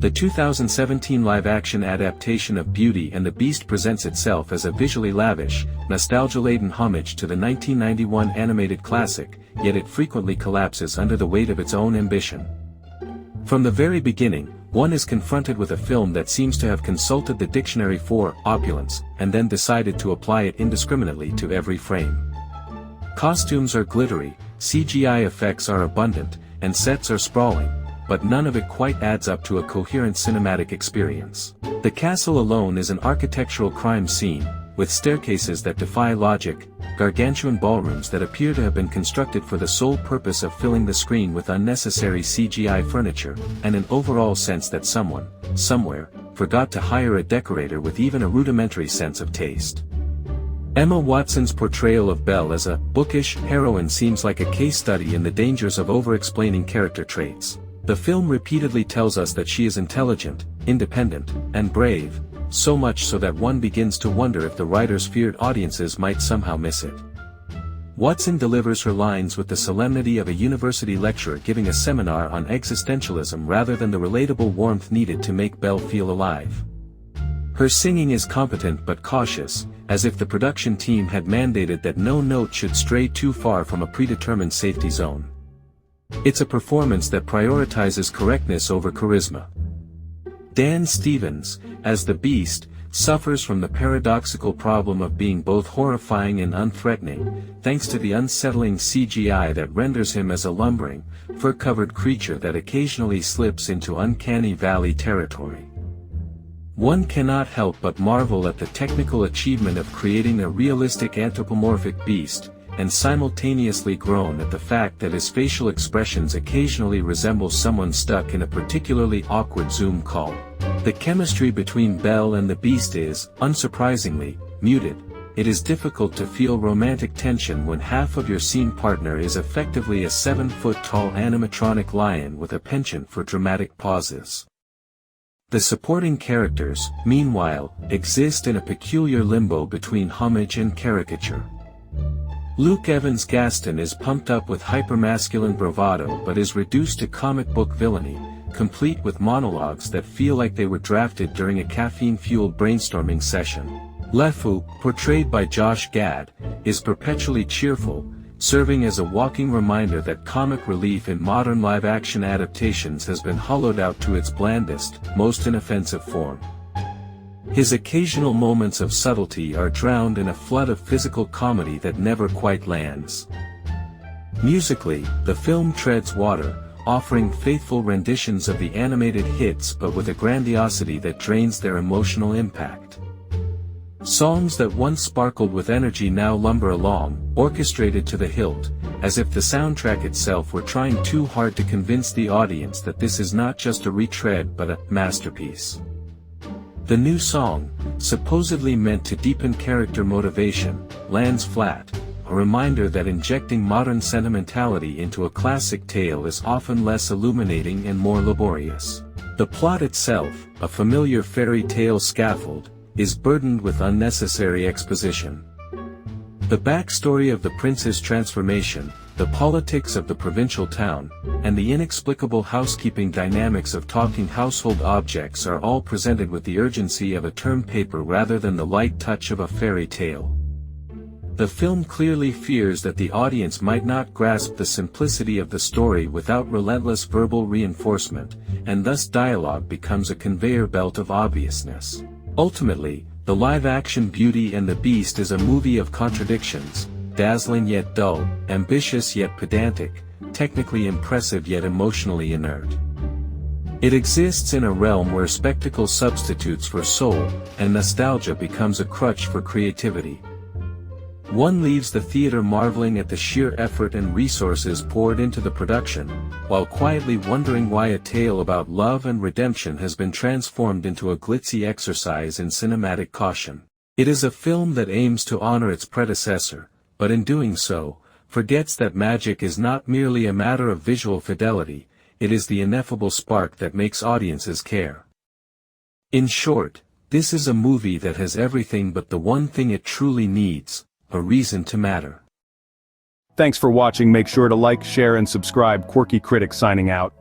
The 2017 live-action adaptation of Beauty and the Beast presents itself as a visually lavish, nostalgia-laden homage to the 1991 animated classic, yet it frequently collapses under the weight of its own ambition. From the very beginning, one is confronted with a film that seems to have consulted the dictionary for opulence, and then decided to apply it indiscriminately to every frame. Costumes are glittery, CGI effects are abundant, and sets are sprawling, but none of it quite adds up to a coherent cinematic experience. The castle alone is an architectural crime scene, with staircases that defy logic, gargantuan ballrooms that appear to have been constructed for the sole purpose of filling the screen with unnecessary CGI furniture, and an overall sense that someone, somewhere, forgot to hire a decorator with even a rudimentary sense of taste. Emma Watson's portrayal of Belle as a bookish heroine seems like a case study in the dangers of over-explaining character traits. The film repeatedly tells us that she is intelligent, independent, and brave, so much so that one begins to wonder if the writers feared audiences might somehow miss it. Watson delivers her lines with the solemnity of a university lecturer giving a seminar on existentialism rather than the relatable warmth needed to make Belle feel alive. Her singing is competent but cautious, as if the production team had mandated that no note should stray too far from a predetermined safety zone. It's a performance that prioritizes correctness over charisma. Dan Stevens, as the Beast, suffers from the paradoxical problem of being both horrifying and unthreatening, thanks to the unsettling CGI that renders him as a lumbering, fur-covered creature that occasionally slips into uncanny valley territory. One cannot help but marvel at the technical achievement of creating a realistic anthropomorphic beast, and simultaneously groan at the fact that his facial expressions occasionally resemble someone stuck in a particularly awkward Zoom call. The chemistry between Belle and the Beast is, unsurprisingly, muted. It is difficult to feel romantic tension when half of your scene partner is effectively a 7-foot-tall animatronic lion with a penchant for dramatic pauses. The supporting characters, meanwhile, exist in a peculiar limbo between homage and caricature. Luke Evans' Gaston is pumped up with hypermasculine bravado but is reduced to comic book villainy, complete with monologues that feel like they were drafted during a caffeine-fueled brainstorming session. LeFou, portrayed by Josh Gad, is perpetually cheerful, serving as a walking reminder that comic relief in modern live-action adaptations has been hollowed out to its blandest, most inoffensive form. His occasional moments of subtlety are drowned in a flood of physical comedy that never quite lands. Musically, the film treads water, offering faithful renditions of the animated hits but with a grandiosity that drains their emotional impact. Songs that once sparkled with energy now lumber along, orchestrated to the hilt, as if the soundtrack itself were trying too hard to convince the audience that this is not just a retread but a masterpiece. The new song, supposedly meant to deepen character motivation, lands flat, a reminder that injecting modern sentimentality into a classic tale is often less illuminating and more laborious. The plot itself, a familiar fairy tale scaffold, is burdened with unnecessary exposition. The backstory of the prince's transformation, the politics of the provincial town, and the inexplicable housekeeping dynamics of talking household objects are all presented with the urgency of a term paper rather than the light touch of a fairy tale. The film clearly fears that the audience might not grasp the simplicity of the story without relentless verbal reinforcement, and thus dialogue becomes a conveyor belt of obviousness. Ultimately, the live-action Beauty and the Beast is a movie of contradictions, dazzling yet dull, ambitious yet pedantic, technically impressive yet emotionally inert. It exists in a realm where spectacle substitutes for soul, and nostalgia becomes a crutch for creativity. One leaves the theater marveling at the sheer effort and resources poured into the production, while quietly wondering why a tale about love and redemption has been transformed into a glitzy exercise in cinematic caution. It is a film that aims to honor its predecessor, but in doing so, forgets that magic is not merely a matter of visual fidelity, it is the ineffable spark that makes audiences care. In short, this is a movie that has everything but the one thing it truly needs: a reason to matter. Thanks for watching. Make sure to like, share and subscribe. Quirky Critic signing out.